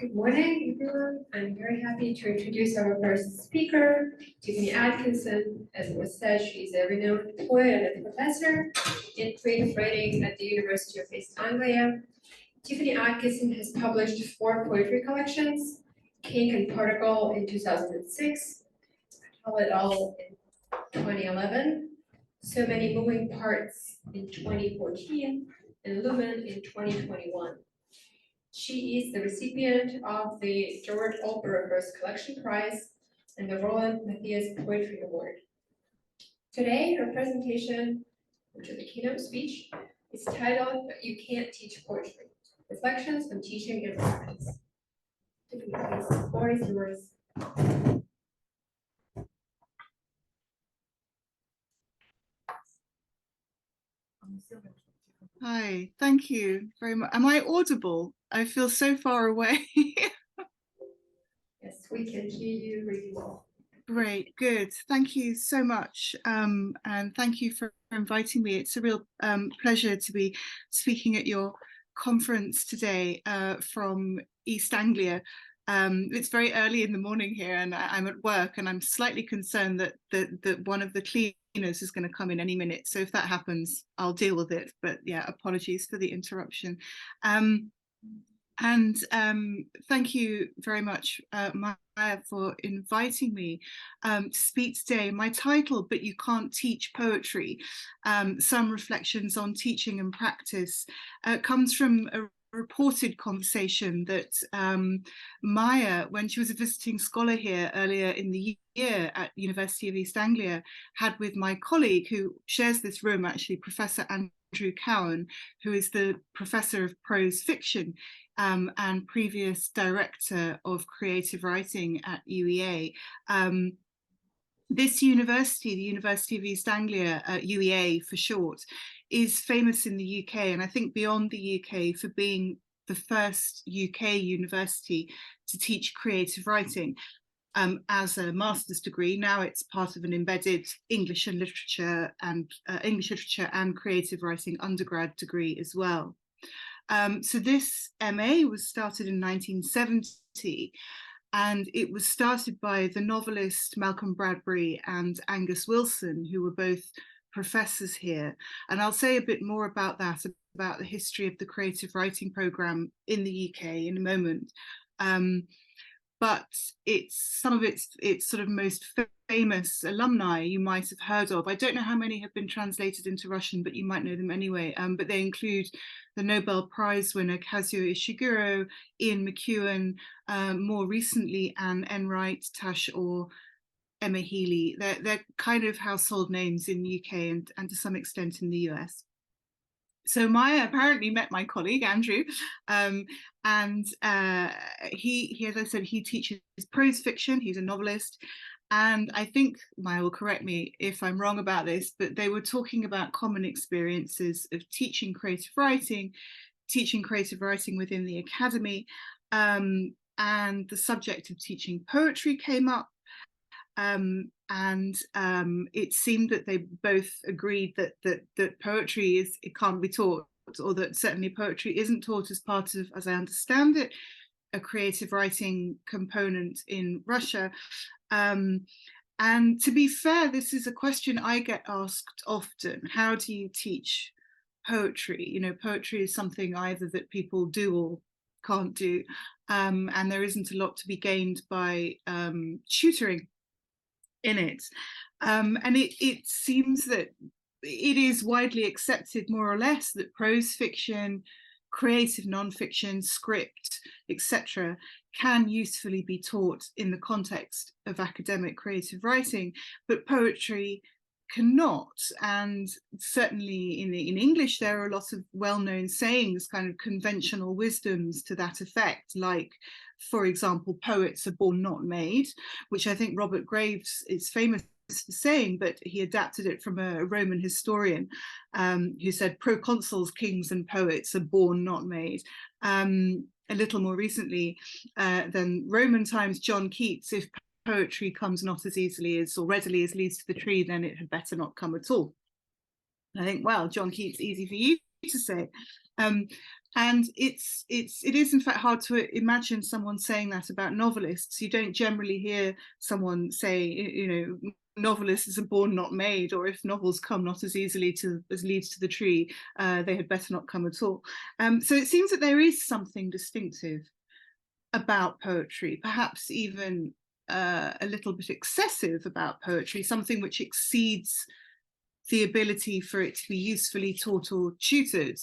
Good morning, everyone. I'm very happy to introduce our first speaker, Tiffany Atkinson. As it was said, she's a renowned poet and a professor in creative writing at the University of East Anglia. Tiffany Atkinson has published 4 poetry collections, King and Particle in 2006, Tell It All in 2011, So Many Moving Parts in 2014, and Lumen in 2021. She is the recipient of the George Olper First Collection Prize and the Roland Matthias Poetry Award. Today, her presentation, which is a keynote speech, is titled You Can't Teach Poetry, Reflections on Teaching and Practice. Tiffany, please, the floor is yours. Hi, thank you very much. Am I audible? I feel so far away. Yes, we can hear you really well. Great, good. Thank you so much. And thank you for inviting me. It's a real pleasure to be speaking at your conference today from East Anglia. It's very early in the morning here and I'm at work, and I'm slightly concerned that one of the cleaners is going to come in any minute. So if that happens, I'll deal with it. But yeah, apologies for the interruption. And thank you very much, Maya, for inviting me to speak today. My title, But You Can't Teach Poetry, Some Reflections on Teaching and Practice, comes from a reported conversation that Maya, when she was a visiting scholar here earlier in the year at University of East Anglia, had with my colleague who shares this room, actually, Professor Andrew Cowan, who is the Professor of Prose Fiction and previous Director of Creative Writing at UEA. This university, the University of East Anglia, UEA for short, is famous in the UK, and I think beyond the UK, for being the first UK university to teach creative writing as a master's degree. Now it's part of an embedded English literature and creative writing undergrad degree as well. So this MA was started in 1970. And it was started by the novelist Malcolm Bradbury and Angus Wilson, who were both professors here. And I'll say a bit more about that, about the history of the creative writing programme in the UK in a moment. But some of its sort of most famous alumni you might have heard of. I don't know how many have been translated into Russian, but you might know them anyway. But they include the Nobel Prize winner Kazuo Ishiguro, Ian McEwan, more recently Anne Enright, Tash Orr, Emma Healy. They're kind of household names in the UK and to some extent in the US. So Maya apparently met my colleague Andrew, and he, as I said, he teaches prose fiction. He's a novelist, and I think Maya will correct me if I'm wrong about this, but they were talking about common experiences of teaching creative writing within the academy, and the subject of teaching poetry came up. It seemed that they both agreed that poetry it can't be taught, or that certainly poetry isn't taught as part of, as I understand it, a creative writing component in Russia. And to be fair, this is a question I get asked often. How do you teach poetry? You know, poetry is something either that people do or can't do, and there isn't a lot to be gained by tutoring in it. And it seems that it is widely accepted, more or less, that prose fiction, creative non-fiction, script, etc., can usefully be taught in the context of academic creative writing, but poetry cannot. And certainly in English, there are a lot of well-known sayings, kind of conventional wisdoms to that effect, like, for example, poets are born not made, which I think Robert Graves is famous for saying, but he adapted it from a Roman historian who said proconsuls, kings and poets are born not made. A little more recently than Roman times, John Keats, if poetry comes not as easily as or readily as leaves to the tree, then it had better not come at all. And I think, well, John Keats, easy for you to say. And it is in fact hard to imagine someone saying that about novelists. You don't generally hear someone say, you know, novelists are born not made, or if novels come not as easily as leaves to the tree, they had better not come at all. So it seems that there is something distinctive about poetry, perhaps even a little bit excessive about poetry, something which exceeds the ability for it to be usefully taught or tutored,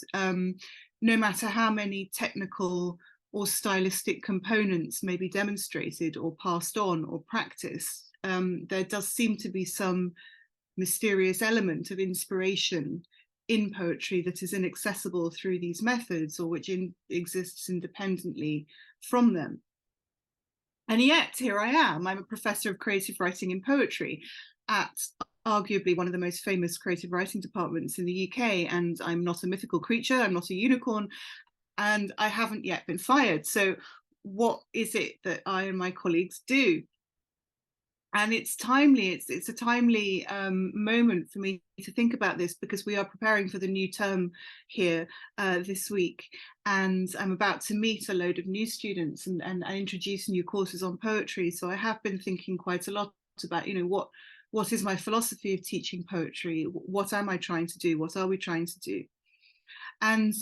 no matter how many technical or stylistic components may be demonstrated or passed on or practiced. There does seem to be some mysterious element of inspiration in poetry that is inaccessible through these methods, or which exists independently from them. And yet, here I am. I'm a professor of creative writing and poetry at arguably one of the most famous creative writing departments in the UK, and I'm not a mythical creature, I'm not a unicorn, and I haven't yet been fired. So what is it that I and my colleagues do? And it's timely, it's a timely moment for me to think about this, because we are preparing for the new term here this week, and I'm about to meet a load of new students and introduce new courses on poetry. So I have been thinking quite a lot about, you know, what is my philosophy of teaching poetry? What am I trying to do? What are we trying to do? And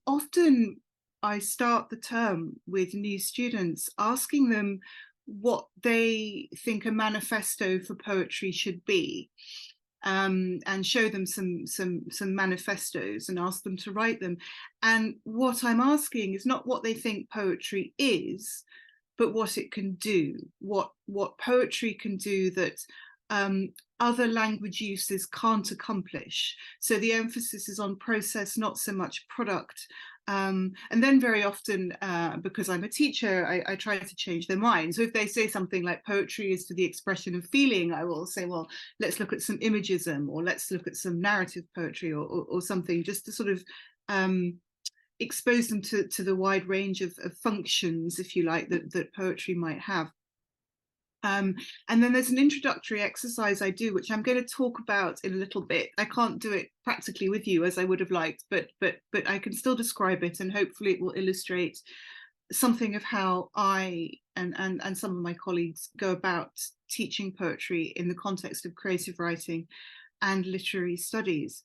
often I start the term with new students, asking them what they think a manifesto for poetry should be, and show them some manifestos and ask them to write them. And what I'm asking is not what they think poetry is, but what it can do, what poetry can do that other language uses can't accomplish. So the emphasis is on process, not so much product. And then very often, because I'm a teacher, I try to change their mind. So if they say something like poetry is for the expression of feeling, I will say, well, let's look at some imagism, or let's look at some narrative poetry, or something, just to sort of expose them to the wide range of functions, if you like, that poetry might have. And then there's an introductory exercise I do, which I'm going to talk about in a little bit. I can't do it practically with you as I would have liked, but I can still describe it, and hopefully it will illustrate something of how I and some of my colleagues go about teaching poetry in the context of creative writing and literary studies.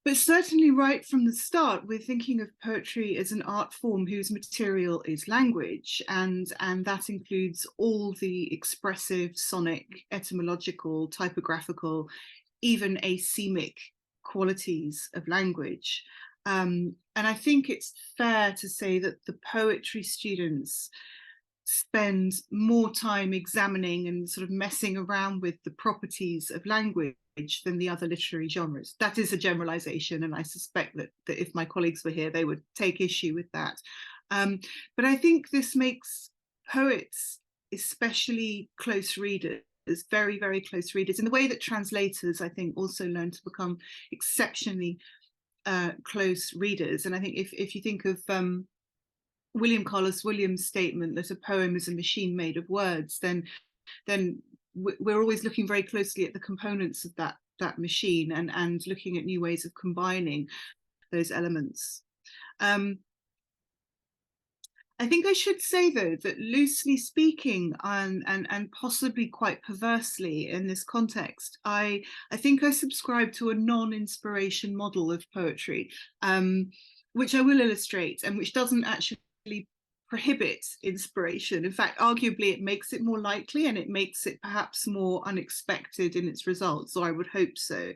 But certainly right from the start, we're thinking of poetry as an art form whose material is language, and that includes all the expressive, sonic, etymological, typographical, even asemic qualities of language. And I think it's fair to say that the poetry students spend more time examining and sort of messing around with the properties of language than the other literary genres. That is a generalization, and I suspect that if my colleagues were here, they would take issue with that. But I think this makes poets especially close readers, very, very close readers, in the way that translators, I think, also learn to become exceptionally close readers. And I think if you think of William Carlos Williams' statement that a poem is a machine made of words, then we're always looking very closely at the components of that machine, and looking at new ways of combining those elements. I think I should say, though, that loosely speaking, and possibly quite perversely in this context, I think I subscribe to a non-inspiration model of poetry, which I will illustrate, and which doesn't actually prohibit inspiration. In fact, arguably it makes it more likely, and it makes it perhaps more unexpected in its results, or I would hope so.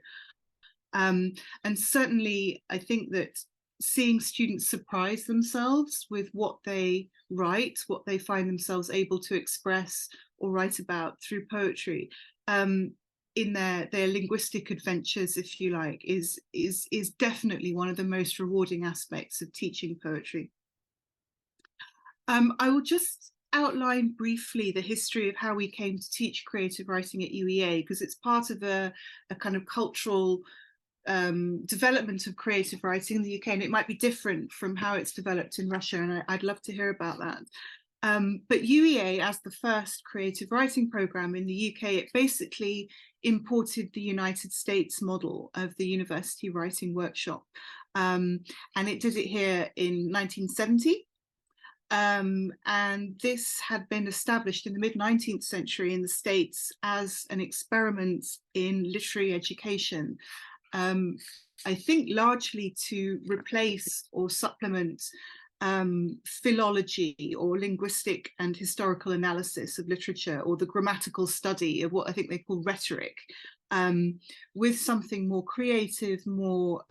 And certainly I think that seeing students surprise themselves with what they write, what they find themselves able to express or write about through poetry, in their linguistic adventures, if you like, is definitely one of the most rewarding aspects of teaching poetry. I will just outline briefly the history of how we came to teach creative writing at UEA, because it's part of a kind of cultural development of creative writing in the UK, and it might be different from how it's developed in Russia, and I'd love to hear about that. But UEA, as the first creative writing programme in the UK, it basically imported the United States model of the university writing workshop. and it did it here in 1970. And this had been established in the mid-19th century in the States as an experiment in literary education, I think largely to replace or supplement philology or linguistic and historical analysis of literature, or the grammatical study of what I think they call rhetoric, with something more creative, more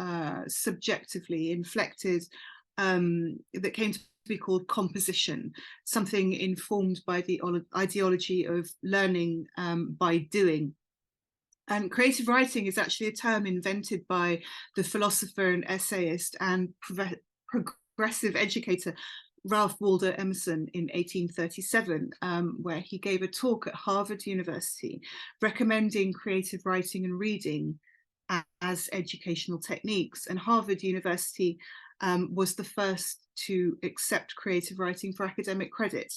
subjectively inflected, that came to be called composition, something informed by the ideology of learning by doing. And creative writing is actually a term invented by the philosopher and essayist and progressive educator Ralph Waldo Emerson in 1837, where he gave a talk at Harvard University recommending creative writing and reading as educational techniques. And Harvard University was the first to accept creative writing for academic credit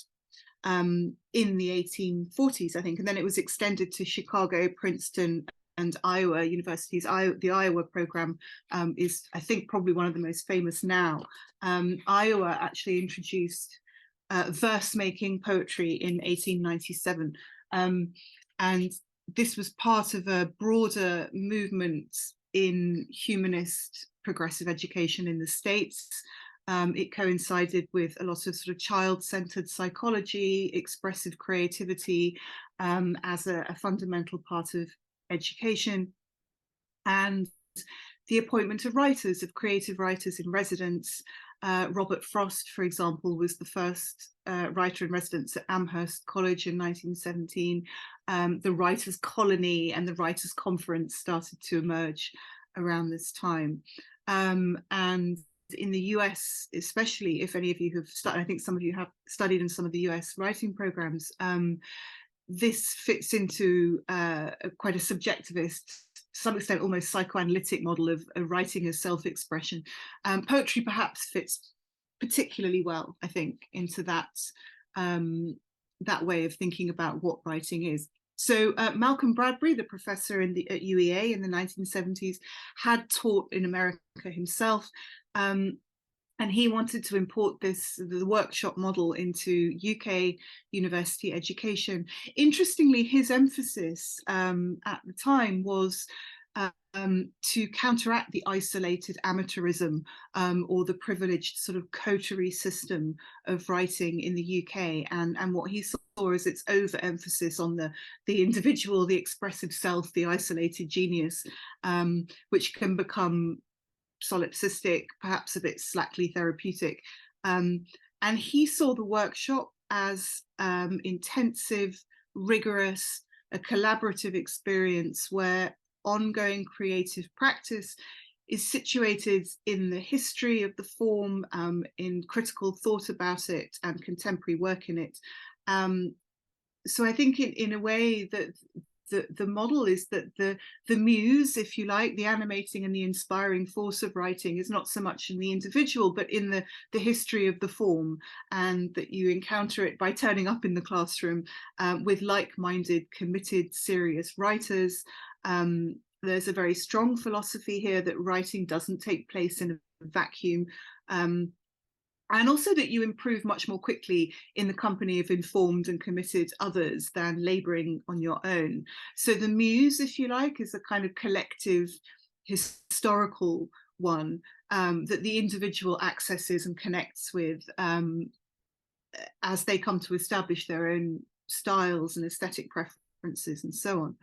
in the 1840s, I think, and then it was extended to Chicago, Princeton, and Iowa universities. The Iowa program is, I think, probably one of the most famous now. Iowa actually introduced verse-making poetry in 1897, and this was part of a broader movement in humanist progressive education in the States. It coincided with a lot of sort of child-centered psychology, expressive creativity as a fundamental part of education, and the appointment of writers, of creative writers in residence. Robert Frost, for example, was the first writer in residence at Amherst College in 1917. The Writers' Colony and the Writers' Conference started to emerge around this time. And in the US, especially, if any of you have studied, I think some of you have studied in some of the US writing programs, this fits into quite a subjectivist, to some extent almost psychoanalytic model of writing as self-expression. Poetry perhaps fits particularly well, I think, into that way of thinking about what writing is. So Malcolm Bradbury, the professor at UEA in the 1970s, had taught in America himself, and he wanted to import the workshop model into UK university education. Interestingly, his emphasis at the time was to counteract the isolated amateurism or the privileged sort of coterie system of writing in the UK, and what he saw as its overemphasis on the individual, the expressive self, the isolated genius, which can become solipsistic, perhaps a bit slackly therapeutic. And he saw the workshop as intensive, rigorous, a collaborative experience where ongoing creative practice is situated in the history of the form, in critical thought about it and contemporary work in it. So I think in a way that the model is that the muse, if you like, the animating and the inspiring force of writing is not so much in the individual, but in the history of the form, and that you encounter it by turning up in the classroom with like-minded, committed, serious writers. There's a very strong philosophy here that writing doesn't take place in a vacuum. And also that you improve much more quickly in the company of informed and committed others than labouring on your own. So the muse, if you like, is a kind of collective historical one that the individual accesses and connects with as they come to establish their own styles and aesthetic preferences and so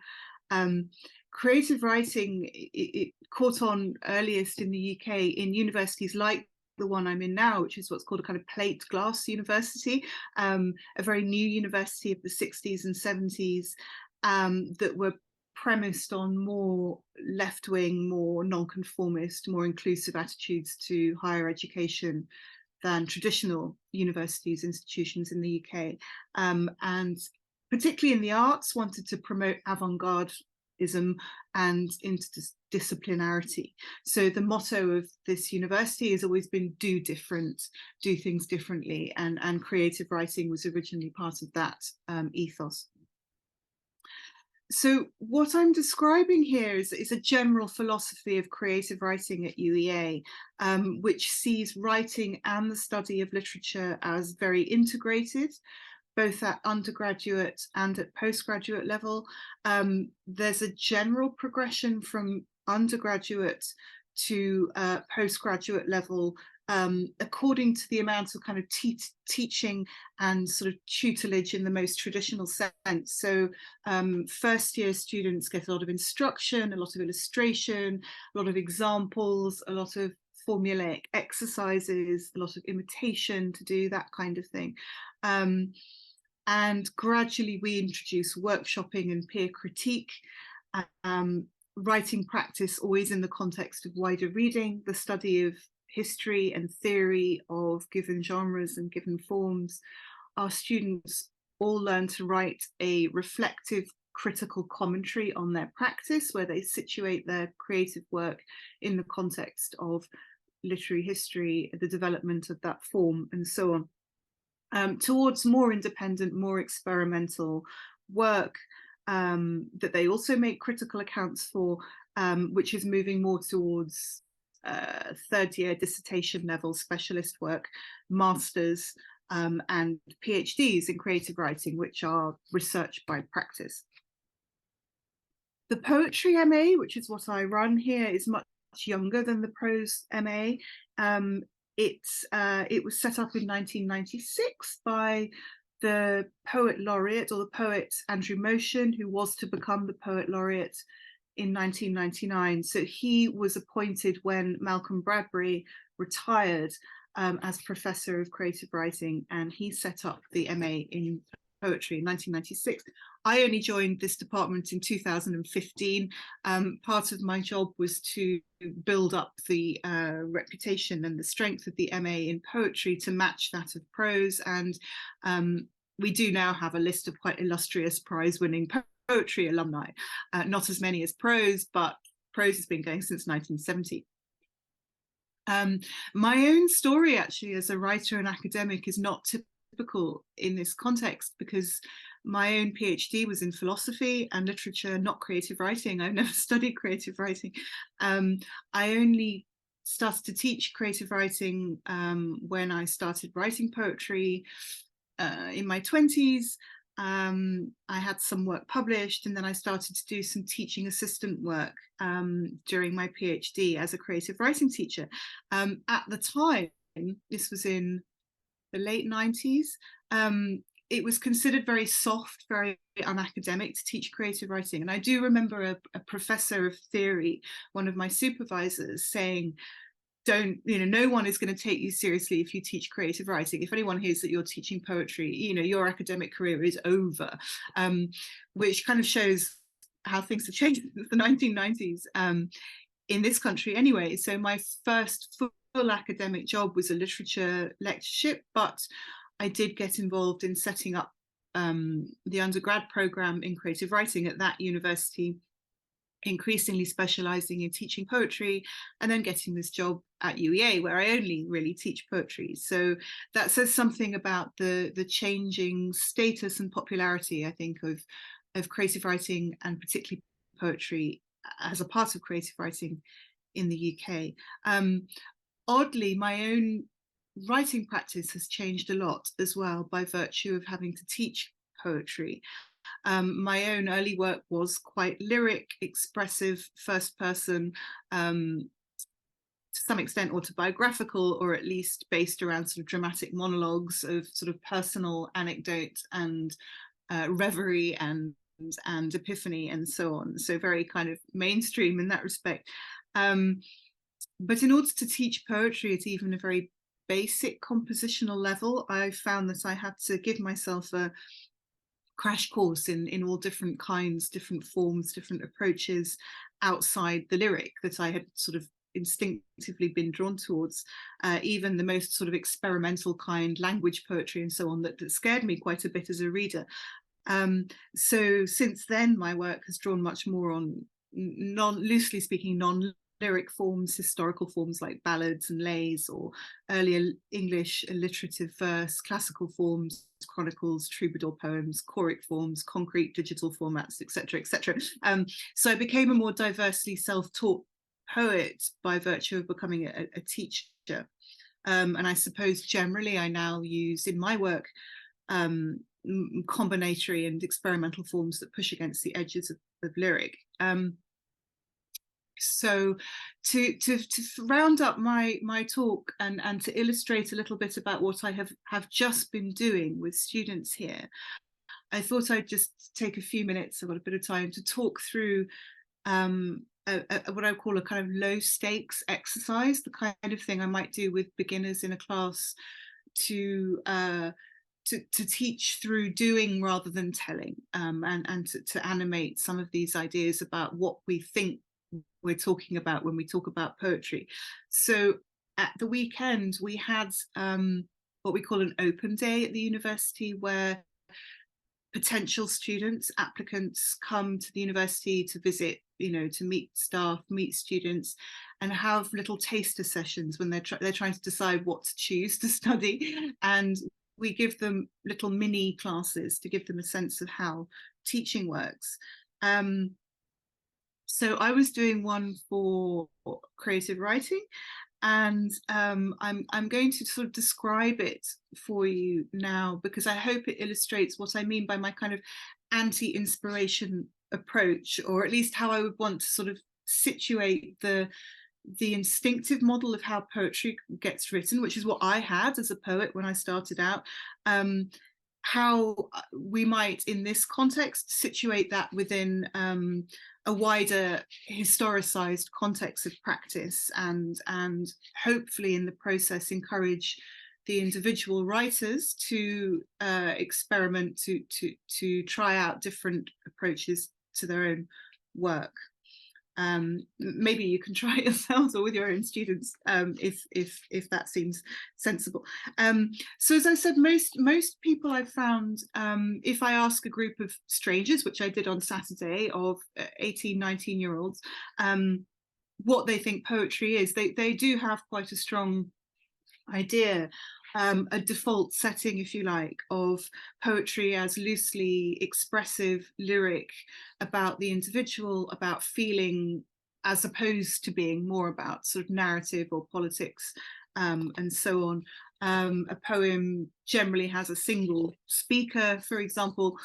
on. Creative writing, it caught on earliest in the UK in universities like the one I'm in now, which is what's called a kind of plate glass university, a very new university of the 60s and 70s that were premised on more left-wing, more non-conformist, more inclusive attitudes to higher education than traditional universities, institutions in the UK. And particularly in the arts, wanted to promote avant-gardism and interdisciplinarity. So the motto of this university has always been do different, do things differently, and creative writing was originally part of that ethos. So what I'm describing here is a general philosophy of creative writing at UEA, which sees writing and the study of literature as very integrated, both at undergraduate and at postgraduate level. There's a general progression from undergraduate to postgraduate level, according to the amount of kind of teaching and sort of tutelage in the most traditional sense. So first year students get a lot of instruction, a lot of illustration, a lot of examples, a lot of formulaic exercises, a lot of imitation to do, that kind of thing. And gradually we introduce workshopping and peer critique, writing practice always in the context of wider reading, the study of history and theory of given genres and given forms. Our students all learn to write a reflective critical commentary on their practice, where they situate their creative work in the context of literary history, the development of that form, and so on, towards more independent, more experimental work that they also make critical accounts for, which is moving more towards third year dissertation level specialist work, masters, and PhDs in creative writing, which are research by practice. The poetry MA, which is what I run here, is much younger than the prose MA. It was set up in 1996 by the poet laureate, or the poet Andrew Motion, who was to become the poet laureate in 1999. So he was appointed when Malcolm Bradbury retired as professor of creative writing, and he set up the MA in poetry in 1996. I only joined this department in 2015. Part of my job was to build up the reputation and the strength of the MA in poetry to match that of prose. And we do now have a list of quite illustrious prize-winning poetry alumni. Not as many as prose, but prose has been going since 1970. My own story, actually, as a writer and academic, is not typical in this context, because my own PhD was in philosophy and literature, not creative writing. I've never studied creative writing. I only started to teach creative writing when I started writing poetry in my 20s. I had some work published, and then I started to do some teaching assistant work during my PhD as a creative writing teacher. At the time, this was in the late 90s, it was considered very soft, very unacademic to teach creative writing. And I do remember a professor of theory, one of my supervisors, saying, no one is going to take you seriously if you teach creative writing. If anyone hears that you're teaching poetry, your academic career is over, which kind of shows how things have changed since the 1990s in this country anyway. So my first full academic job was a literature lectureship, but I did get involved in setting up the undergrad program in creative writing at that university, increasingly specializing in teaching poetry, and then getting this job at UEA, where I only really teach poetry. So that says something about the changing status and popularity, I think, of creative writing, and particularly poetry as a part of creative writing in the UK. Oddly, my own writing practice has changed a lot as well by virtue of having to teach poetry. My own early work was quite lyric, expressive, first person, to some extent autobiographical, or at least based around sort of dramatic monologues of sort of personal anecdote and reverie and epiphany and so on. So very kind of mainstream in that respect. But in order to teach poetry at even a very basic compositional level, I found that I had to give myself a crash course in all different kinds, different forms, different approaches outside the lyric that I had sort of instinctively been drawn towards, even the most sort of experimental kind, language poetry and so on, that scared me quite a bit as a reader. So since then, my work has drawn much more on loosely speaking, lyric forms, historical forms like ballads and lays, or earlier English alliterative verse, classical forms, chronicles, troubadour poems, choric forms, concrete digital formats, etc., etc. So I became a more diversely self-taught poet by virtue of becoming a teacher. And I suppose generally I now use in my work combinatory and experimental forms that push against the edges of lyric. So to round up my talk and to illustrate a little bit about what I have just been doing with students here, I thought I'd just take a few minutes, I've got a bit of time, to talk through what I call a kind of low stakes exercise, the kind of thing I might do with beginners in a class to teach through doing rather than telling, and to animate some of these ideas about what we think we're talking about when we talk about poetry. So at the weekend we had what we call an open day at the university, where potential students, applicants, come to the university to visit, to meet staff, meet students, and have little taster sessions when they're trying to decide what to choose to study. And we give them little mini classes to give them a sense of how teaching works. So I was doing one for creative writing, and I'm going to sort of describe it for you now, because I hope it illustrates what I mean by my kind of anti-inspiration approach, or at least how I would want to sort of situate the instinctive model of how poetry gets written, which is what I had as a poet when I started out. How we might, in this context, situate that within a wider historicized context of practice, and hopefully in the process encourage the individual writers to experiment, to try out different approaches to their own work. Maybe you can try it yourselves or with your own students, if that seems sensible. So as I said, most people I've found, if I ask a group of strangers, which I did on Saturday, of 18, 19-year-olds, what they think poetry is, they do have quite a strong idea, a default setting, if you like, of poetry as loosely expressive lyric about the individual, about feeling, as opposed to being more about sort of narrative or politics, and so on. A poem generally has a single speaker, for example.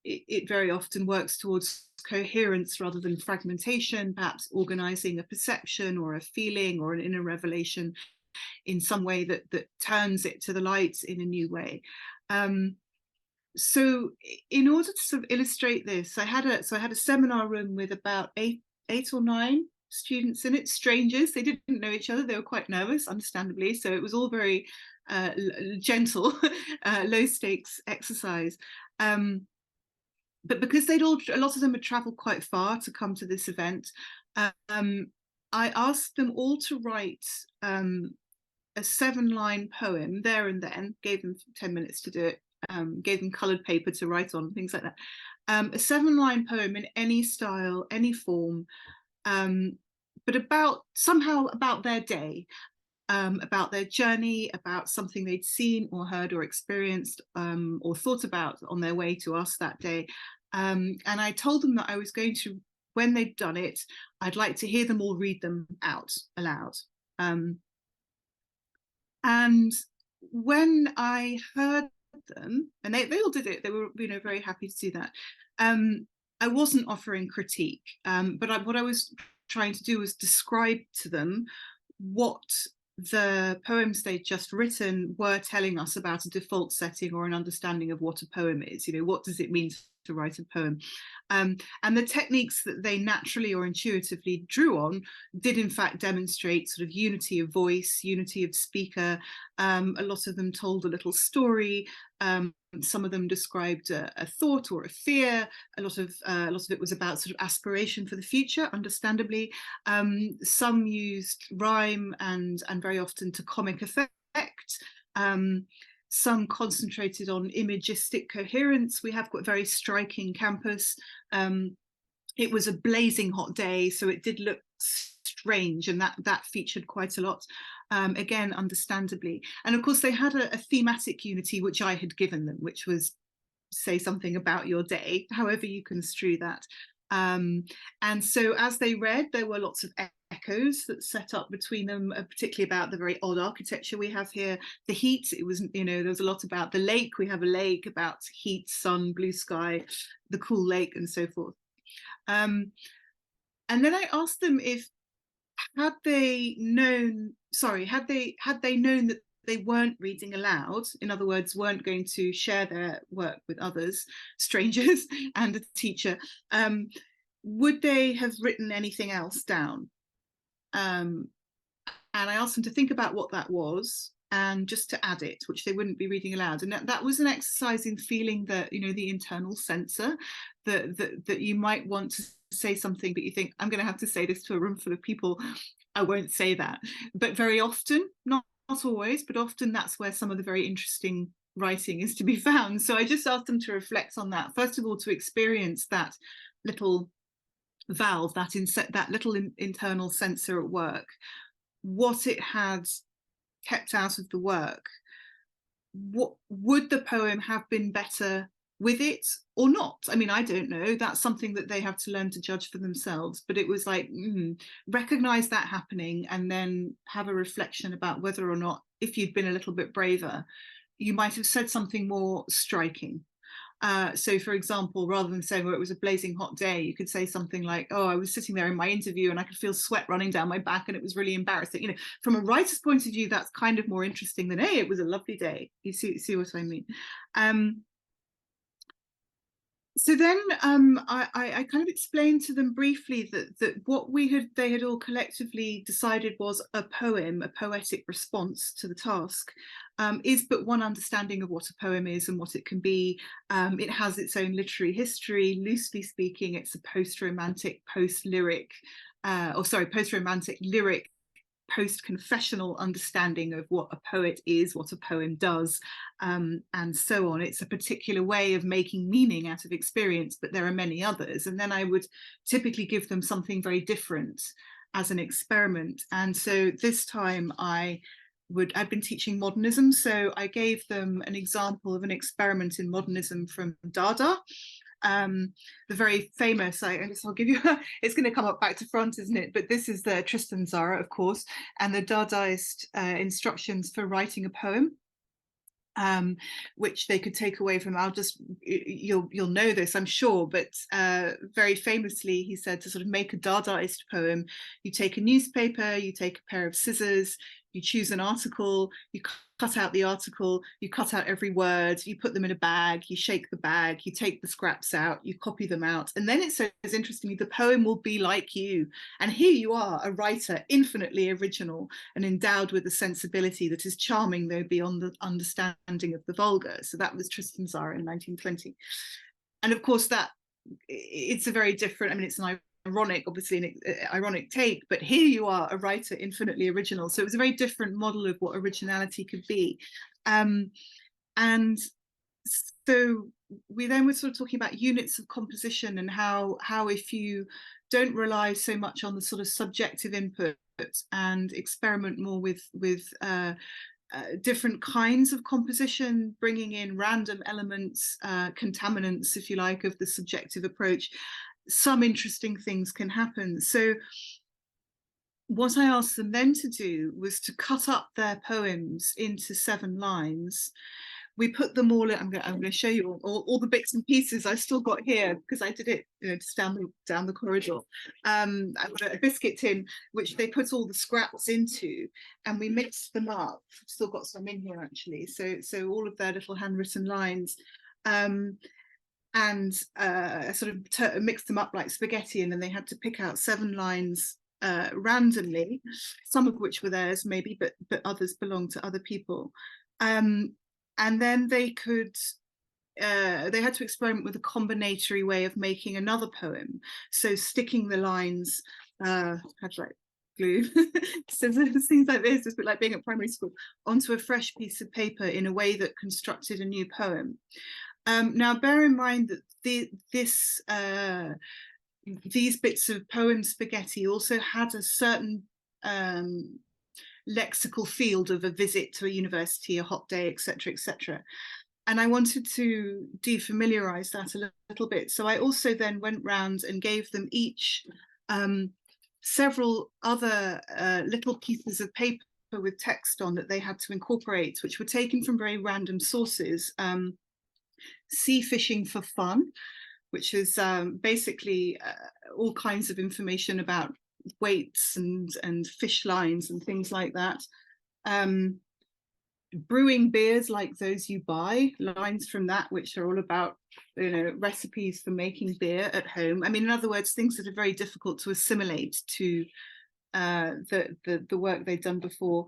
It very often works towards coherence rather than fragmentation, perhaps organizing a perception or a feeling or an inner revelation in some way that turns it to the light in a new way. So in order to sort of illustrate this, I had a seminar room with about eight or nine students in it, strangers. They didn't know each other. They were quite nervous, understandably. So it was all very gentle, low stakes exercise. But because a lot of them had traveled quite far to come to this event, I asked them all to write a 7-line poem there and then, gave them 10 minutes to do it, gave them coloured paper to write on, things like that. A 7-line poem in any style, any form, but somehow about their day, about their journey, about something they'd seen or heard or experienced, or thought about on their way to us that day. And I told them that I was going to, when they'd done it, I'd like to hear them all read them out aloud. And when I heard them, and they all did it, they were very happy to do that. I wasn't offering critique, but what I was trying to do was describe to them what the poems they'd just written were telling us about a default setting or an understanding of what a poem is. What does it mean to write a poem? And the techniques that they naturally or intuitively drew on did in fact demonstrate sort of unity of voice, unity of speaker. A lot of them told a little story. Some of them described a thought or a fear. A lot of it was about sort of aspiration for the future, understandably. Some used rhyme and very often to comic effect. Some concentrated on imagistic coherence. We have got a very striking campus it was a blazing hot day, so it did look strange, and that featured quite a lot, again, understandably. And of course, they had a thematic unity which I had given them, which was say something about your day, however you construe that. And so as they read, there were lots of echoes that set up between them, particularly about the very odd architecture we have here. The heat, it was, you know, there was a lot about the lake. We have a lake, about heat, sun, blue sky, the cool lake, and so forth. And then I asked them if, had they known that they weren't reading aloud, in other words, weren't going to share their work with others, strangers, and a teacher, would they have written anything else down? And I asked them to think about what that was, and just to add it, which they wouldn't be reading aloud. And that was an exercise in feeling that, you know, the internal censor, that you might want to say something, but you think, I'm going to have to say this to a room full of people, I won't say that. But very often, not always, but often, that's where some of the very interesting writing is to be found. So I just asked them to reflect on that. First of all, to experience that little valve, that little internal censor at work, what it had kept out of the work. What would the poem have been better with it or not? I mean, I don't know. That's something that they have to learn to judge for themselves. But it was like, recognize that happening, and then have a reflection about whether or not, if you'd been a little bit braver, you might have said something more striking. So, for example, rather than saying, well, it was a blazing hot day, you could say something like, oh, I was sitting there in my interview and I could feel sweat running down my back and it was really embarrassing. You know, from a writer's point of view, that's kind of more interesting than, hey, it was a lovely day. You see what I mean? So then I kind of explained to them briefly that what they had all collectively decided was a poem, a poetic response to the task, is but one understanding of what a poem is and what it can be. It has its own literary history. Loosely speaking, it's a post-romantic, post-lyric, lyric, post-confessional understanding of what a poet is, what a poem does, and so on. It's a particular way of making meaning out of experience, but there are many others. And then I would typically give them something very different as an experiment. And so this time I'd been teaching modernism, so I gave them an example of an experiment in modernism from Dada. The very famous, I guess I'll give you, it's going to come up back to front, isn't it? But this is the Tristan Tzara, of course, and the Dadaist instructions for writing a poem, which they could take away from. You'll know this, I'm sure, but very famously he said, to sort of make a Dadaist poem, you take a newspaper, you take a pair of scissors, you choose an article, you cut out the article, you cut out every word, you put them in a bag, you shake the bag, you take the scraps out, you copy them out. And then it says, interestingly, the poem will be like you. And here you are, a writer, infinitely original and endowed with a sensibility that is charming, though beyond the understanding of the vulgar. So that was Tristan Tzara in 1920. And of course, it's a very different, I mean, it's an ironic, obviously an ironic take, but here you are, a writer infinitely original. So it was a very different model of what originality could be. And so we then were sort of talking about units of composition, and how if you don't rely so much on the sort of subjective input and experiment more with different kinds of composition, bringing in random elements, contaminants, if you like, of the subjective approach, some interesting things can happen. So what I asked them then to do was to cut up their poems into 7 lines. We put them all in, I'm going to show you all the bits and pieces I still got here, because I did it, you know, just down the corridor. I've got a biscuit tin which they put all the scraps into, and we mixed them up. I've still got some in here actually. So all of their little handwritten lines. And sort of mixed them up like spaghetti, and then they had to pick out 7 lines randomly, some of which were theirs maybe, but others belonged to other people. And then they had to experiment with a combinatory way of making another poem. So sticking the lines, had like glue, so things like this, it's a bit like being at primary school, onto a fresh piece of paper in a way that constructed a new poem. Now, bear in mind that these bits of poem spaghetti also had a certain lexical field of a visit to a university, a hot day, etc., etc. And I wanted to defamiliarize that a little bit. So I also then went round and gave them each several other little pieces of paper with text on that they had to incorporate, which were taken from very random sources. Sea fishing for fun, which is basically all kinds of information about weights and fish lines and things like that. Brewing beers like those you buy, lines from that, which are all about, you know, recipes for making beer at home. I mean, in other words, things that are very difficult to assimilate to the work they've done before.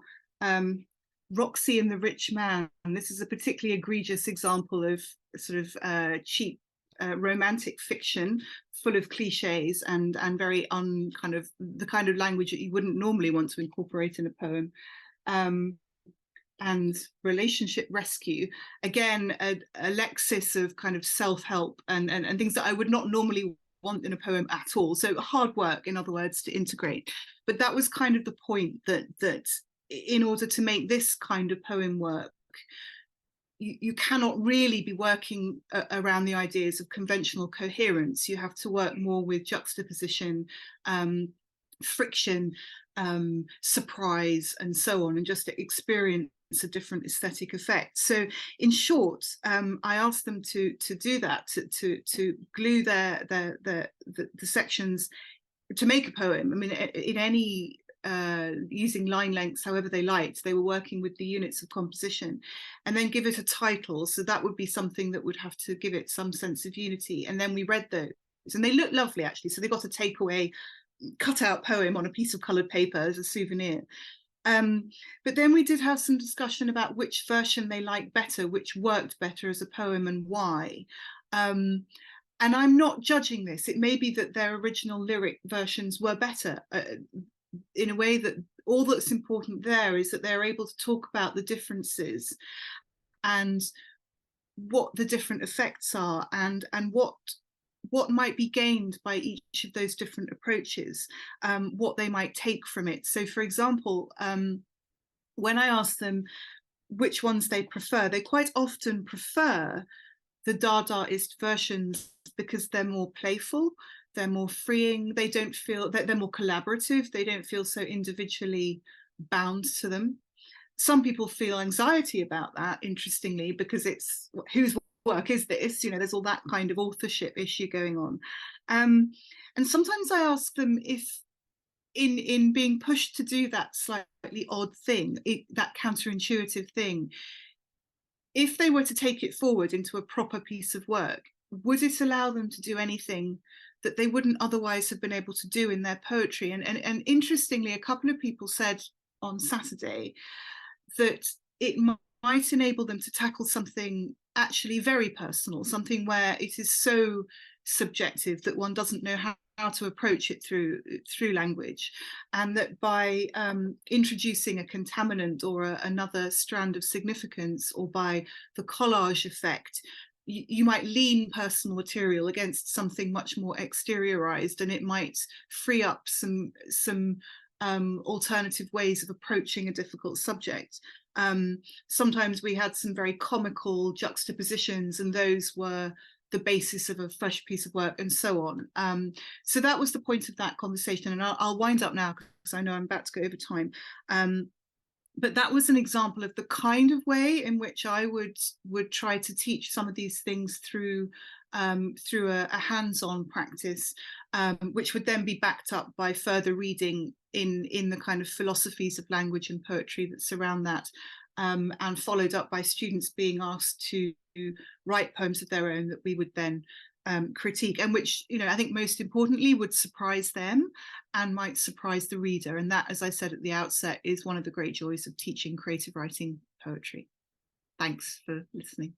Roxy and the Rich Man, and this is a particularly egregious example of sort of cheap romantic fiction full of cliches and very kind of the kind of language that you wouldn't normally want to incorporate in a poem. And relationship rescue, again, a lexis of kind of self-help and things that I would not normally want in a poem at all. So hard work, in other words, to integrate. But that was kind of the point, that in order to make this kind of poem work, you cannot really be working around the ideas of conventional coherence. You have to work more with juxtaposition, friction, surprise, and so on, and just experience a different aesthetic effect. So in short, I asked them to do that, to glue the sections to make a poem. I mean, in any using line lengths however they liked. They were working with the units of composition, and then give it a title. So that would be something that would have to give it some sense of unity. And then we read those, and they look lovely, actually. So they got a takeaway cut out poem on a piece of coloured paper as a souvenir. But then we did have some discussion about which version they liked better, which worked better as a poem, and why. And I'm not judging this. It may be that their original lyric versions were better, in a way that all that's important there is that they're able to talk about the differences and what the different effects are, and what might be gained by each of those different approaches, what they might take from it. So, for example, when I ask them which ones they prefer, they quite often prefer the Dadaist versions because they're more playful, they're more freeing, they don't feel that they're more collaborative, they don't feel so individually bound to them. Some people feel anxiety about that, interestingly, because it's whose work is this? You know, there's all that kind of authorship issue going on. And sometimes I ask them if in being pushed to do that slightly odd thing, that counterintuitive thing, if they were to take it forward into a proper piece of work, would it allow them to do anything that they wouldn't otherwise have been able to do in their poetry? And interestingly, a couple of people said on Saturday that it might enable them to tackle something actually very personal, something where it is so subjective that one doesn't know how to approach it through language, and that by introducing a contaminant or another strand of significance, or by the collage effect, you might lean personal material against something much more exteriorized, and it might free up some alternative ways of approaching a difficult subject. Sometimes we had some very comical juxtapositions, and those were the basis of a fresh piece of work, and so on. So that was the point of that conversation, and I'll wind up now because I know I'm about to go over time. But that was an example of the kind of way in which I would try to teach some of these things through a hands-on practice, which would then be backed up by further reading in the kind of philosophies of language and poetry that surround that, and followed up by students being asked to write poems of their own that we would then critique, and which, you know, I think most importantly would surprise them and might surprise the reader. And that, as I said at the outset, is one of the great joys of teaching creative writing poetry. Thanks for listening.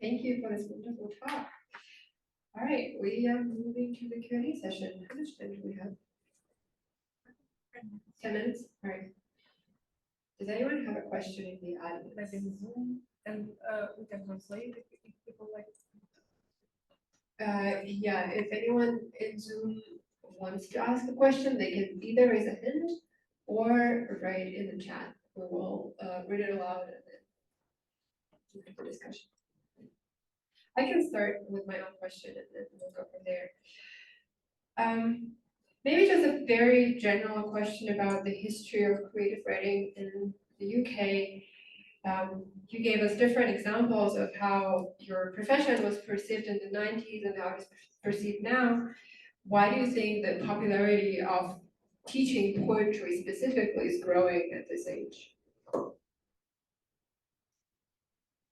Thank you for this wonderful talk. All right, we are moving to the Q&A session. How much time do we have? 10 minutes? All right. Does anyone have a question in the audience? Like in Zoom, and we can translate if people like. Yeah, if anyone in Zoom wants to ask a question, they can either raise a hand or write in the chat. We will read it aloud and then we have the discussion. I can start with my own question and then we'll go from there. Maybe just a very general question about the history of creative writing in the UK. You gave us different examples of how your profession was perceived in the 90s and how it's perceived now. Why do you think the popularity of teaching poetry specifically is growing at this age?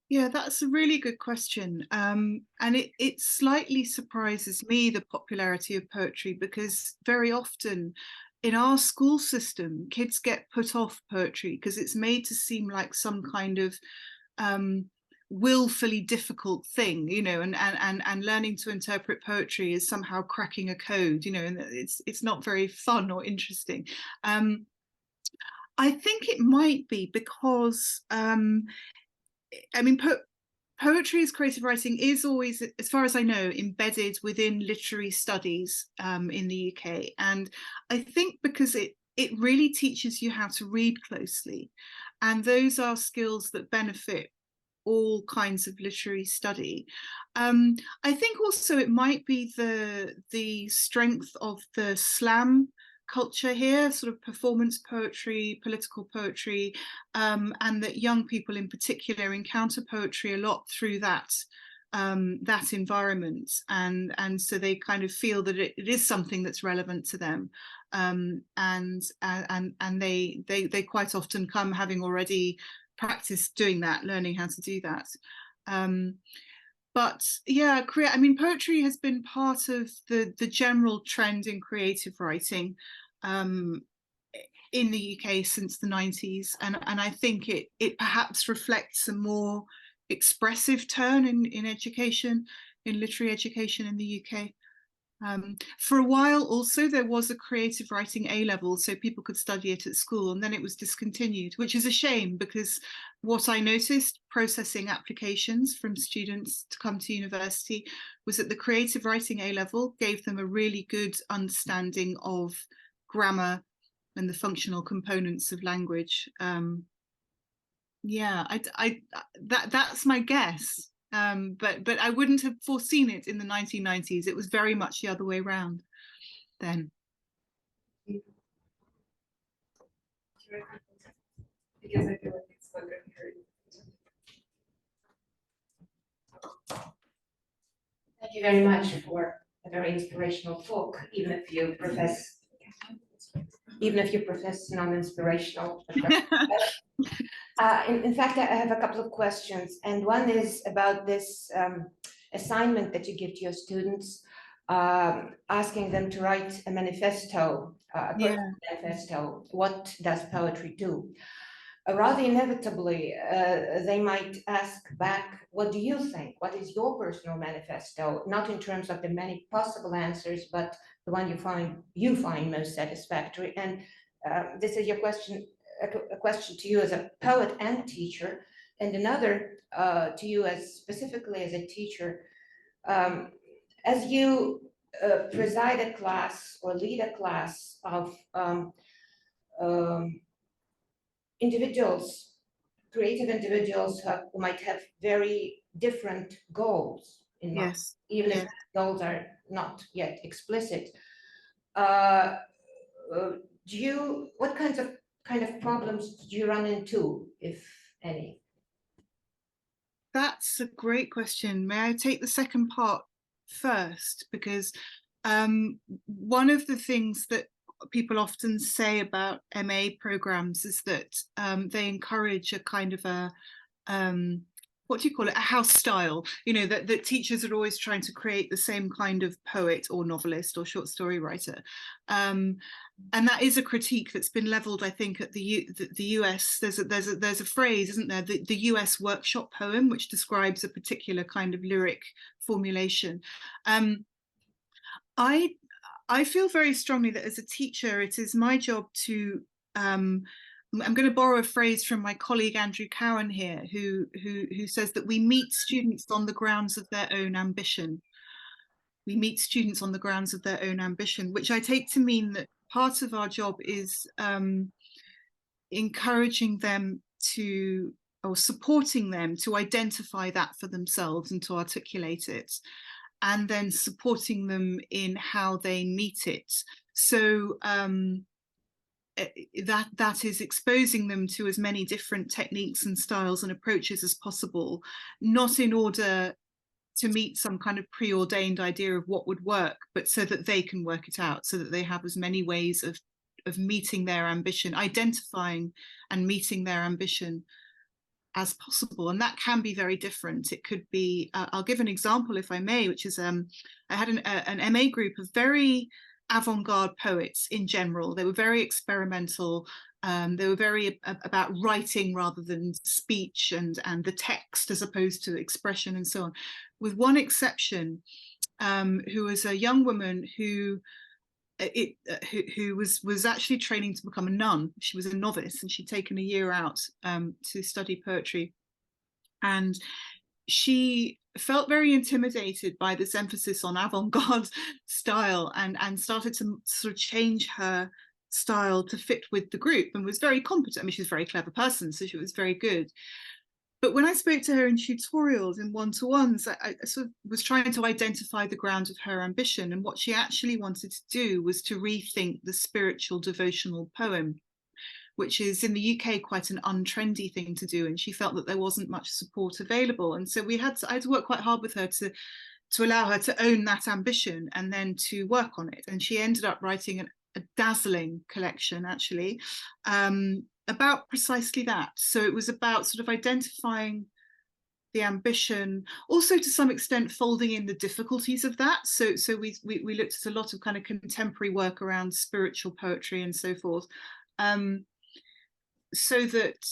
Yeah, that's a really good question. And it slightly surprises me, the popularity of poetry, because very often in our school system, kids get put off poetry because it's made to seem like some kind of willfully difficult thing, you know, and learning to interpret poetry is somehow cracking a code, you know, and it's not very fun or interesting. I think it might be because I mean, poetry as creative writing is always, as far as I know, embedded within literary studies in the UK. And I think because it really teaches you how to read closely. And those are skills that benefit all kinds of literary study. I think also it might be the strength of the slam culture here, sort of performance poetry, political poetry, and that young people in particular encounter poetry a lot through that environment, and so they kind of feel that it is something that's relevant to them, and they quite often come having already practiced doing that, learning how to do that. But yeah, I mean, poetry has been part of the general trend in creative writing in the UK since the 90s, and I think it perhaps reflects a more expressive turn in education, in literary education in the UK. For a while also there was a creative writing A-level, so people could study it at school, and then it was discontinued, which is a shame, because what I noticed processing applications from students to come to university was that the creative writing A-level gave them a really good understanding of grammar and the functional components of language. Yeah, that's my guess. But I wouldn't have foreseen it in the 1990s. It was very much the other way around then. Because I feel like it's not going to be heard. Thank you very much for a very inspirational talk, even if you profess non-inspirational. In fact, I have a couple of questions, and one is about this assignment that you give to your students, asking them to write a manifesto, a personal manifesto. What does poetry do? Rather inevitably, they might ask back, what do you think? What is your personal manifesto? Not in terms of the many possible answers, but the one you find most satisfactory. And this is your question, a question to you as a poet and teacher, and another to you as specifically as a teacher. As you preside a class or lead a class of individuals, creative individuals who might have very different goals in mind, even if goals are not yet explicit. What kind of problems do you run into, if any? That's a great question. May I take the second part first? Because one of the things that people often say about MA programs is that they encourage a kind of a what do you call it, a house style, you know, that teachers are always trying to create the same kind of poet or novelist or short story writer, and that is a critique that's been leveled, I think, at the US. There's a phrase, isn't there, the US workshop poem, which describes a particular kind of lyric formulation. I feel very strongly that as a teacher, it is my job to I'm going to borrow a phrase from my colleague Andrew Cowan here, who says that we meet students on the grounds of their own ambition. We meet students on the grounds of their own ambition, which I take to mean that part of our job is encouraging them to, or supporting them to identify that for themselves and to articulate it, and then supporting them in how they meet it. So that is exposing them to as many different techniques and styles and approaches as possible, not in order to meet some kind of preordained idea of what would work, but so that they can work it out, so that they have as many ways of meeting their ambition, identifying and meeting their ambition as possible. And that can be very different. It could be, I'll give an example if I may, which is I had an MA group of very avant-garde poets in general. They were very experimental. They were very about writing rather than speech and the text as opposed to expression and so on, with one exception, who was a young woman who was actually training to become a nun. She was a novice and she'd taken a year out to study poetry, and she felt very intimidated by this emphasis on avant-garde style, and started to sort of change her style to fit with the group, and was very competent. I mean, she was a very clever person, so she was very good. But when I spoke to her in tutorials, in one-to-ones, I sort of was trying to identify the ground of her ambition, and what she actually wanted to do was to rethink the spiritual devotional poem, which is in the UK quite an untrendy thing to do, and she felt that there wasn't much support available. And so I had to work quite hard with her to allow her to own that ambition and then to work on it. And she ended up writing a dazzling collection, actually, about precisely that. So it was about sort of identifying the ambition, also to some extent folding in the difficulties of that. So we looked at a lot of kind of contemporary work around spiritual poetry and so forth, so that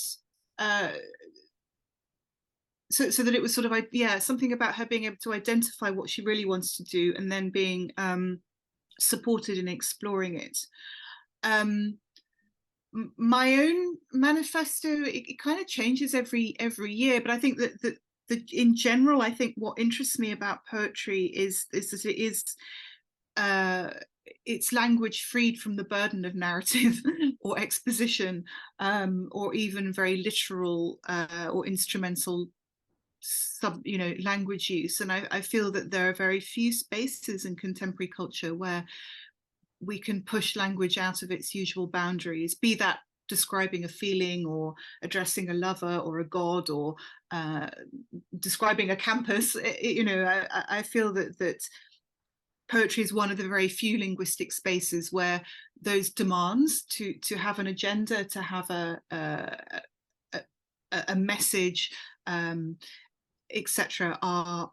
so that it was sort of, something about her being able to identify what she really wants to do and then being supported in exploring it. My own manifesto, it kind of changes every year, but I think that in general, I think what interests me about poetry is that it is it's language freed from the burden of narrative or exposition, or even very literal or instrumental language use. And I feel that there are very few spaces in contemporary culture where we can push language out of its usual boundaries, be that describing a feeling or addressing a lover or a god or describing a campus. I feel that poetry is one of the very few linguistic spaces where those demands to have an agenda, to have a message, etc., are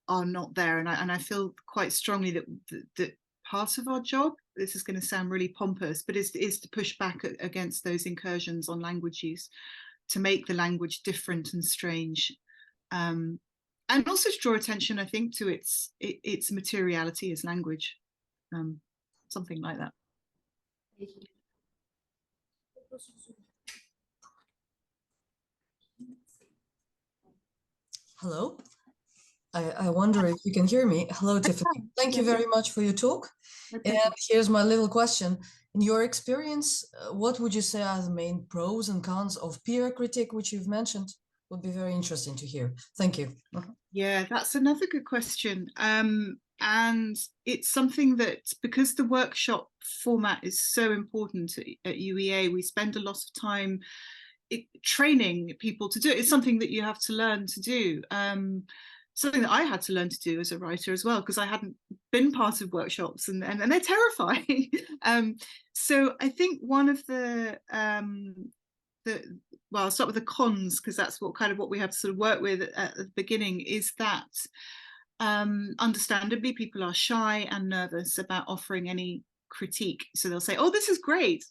not there. And I feel quite strongly that part of our job, this is going to sound really pompous, but is to push back against those incursions on language use, to make the language different and strange, and also to draw attention, I think, to its materiality as language, something like that. Hello. I wonder if you can hear me. Hello, Tiffany. Thank you very much for your talk. And here's my little question. In your experience, what would you say are the main pros and cons of peer critique, which you've mentioned? Would be very interesting to hear. Thank you. Yeah, that's another good question. And it's something that, because the workshop format is so important at UEA, we spend a lot of time training people to do it. It's something that you have to learn to do. Something that I had to learn to do as a writer as well, because I hadn't been part of workshops, and they're terrifying. So I think one of the well, I'll start with the cons, because that's what we have to sort of work with at the beginning, is that understandably people are shy and nervous about offering any critique. So they'll say, oh, this is great,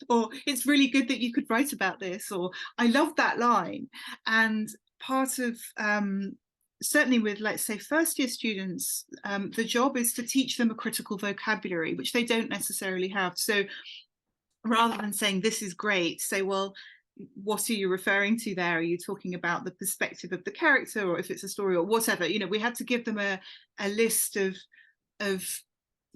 or it's really good that you could write about this, or I love that line. And part of certainly with, let's say, first year students, the job is to teach them a critical vocabulary, which they don't necessarily have. So rather than saying this is great, say, well, what are you referring to there? Are you talking about the perspective of the character, or if it's a story or whatever? You know, we had to give them a list of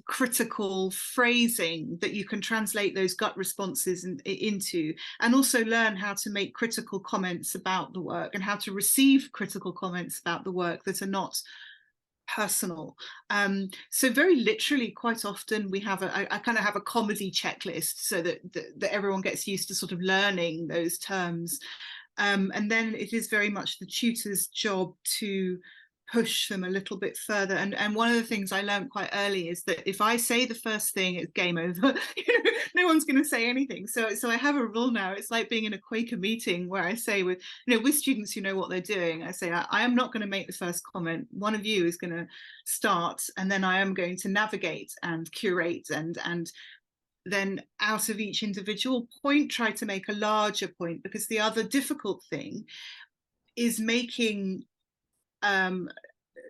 critical phrasing that you can translate those gut responses into, and also learn how to make critical comments about the work and how to receive critical comments about the work that are not personal. So very literally, quite often we have I kind of have a comedy checklist so that everyone gets used to sort of learning those terms, and then it is very much the tutor's job to push them a little bit further. And one of the things I learned quite early is that if I say the first thing, it's game over. No one's going to say anything. So I have a rule now. It's like being in a Quaker meeting where I say with students who know what they're doing, I say, I am not going to make the first comment. One of you is going to start, and then I am going to navigate and curate and then out of each individual point try to make a larger point, because the other difficult thing is making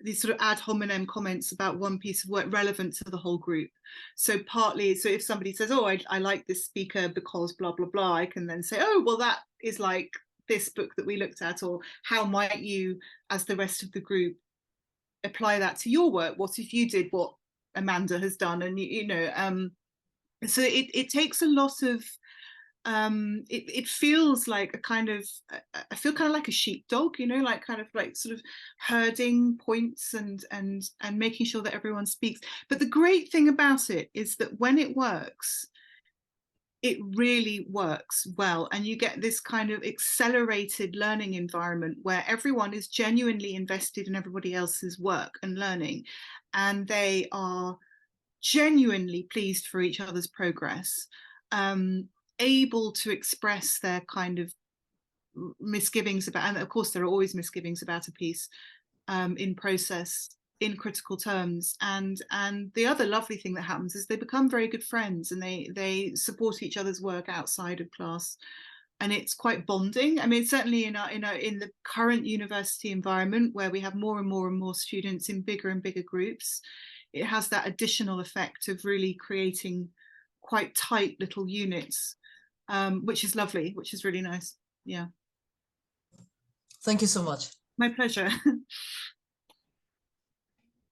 these sort of ad hominem comments about one piece of work relevant to the whole group. So partly, so if somebody says, oh, I like this speaker because blah, blah, blah, I can then say, oh, well, that is like this book that we looked at, or how might you, as the rest of the group, apply that to your work? What if you did what Amanda has done? And, so it takes a lot of, it feels like a kind of, I feel kind of like a sheepdog, like kind of like sort of herding points and making sure that everyone speaks. But the great thing about it is that when it works, it really works well, and you get this kind of accelerated learning environment where everyone is genuinely invested in everybody else's work and learning, and they are genuinely pleased for each other's progress, able to express their kind of misgivings about, and of course there are always misgivings about a piece in process, in critical terms, and the other lovely thing that happens is they become very good friends, and they support each other's work outside of class, and it's quite bonding. I mean, certainly in the current university environment where we have more and more students in bigger and bigger groups, it has that additional effect of really creating quite tight little units, which is lovely, which is really nice. Yeah. Thank you so much. My pleasure.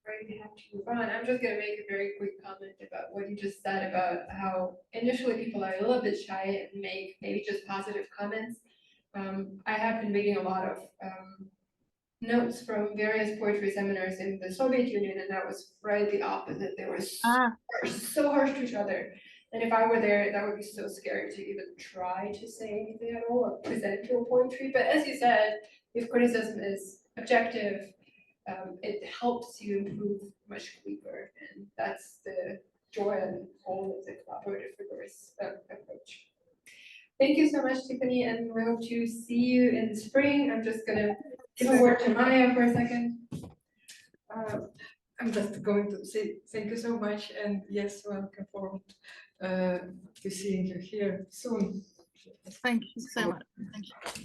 Right, we have to move on. I'm just gonna make a very quick comment about what you just said about how initially people are a little bit shy and make maybe just positive comments. I have been reading a lot of notes from various poetry seminars in the Soviet Union, and that was right the opposite. They were so harsh to each other. And if I were there, that would be so scary to even try to say anything at all or present your poetry. But as you said, if criticism is objective, it helps you improve much quicker, and that's the joy and goal of the collaborative rigorous approach. Thank you so much, Tiffany, and we hope to see you in the spring. I'm just gonna give a word to Maya for a second. I'm just going to say thank you so much, and yes, we're looking forward to seeing you here soon. Thank you so much. Thank you.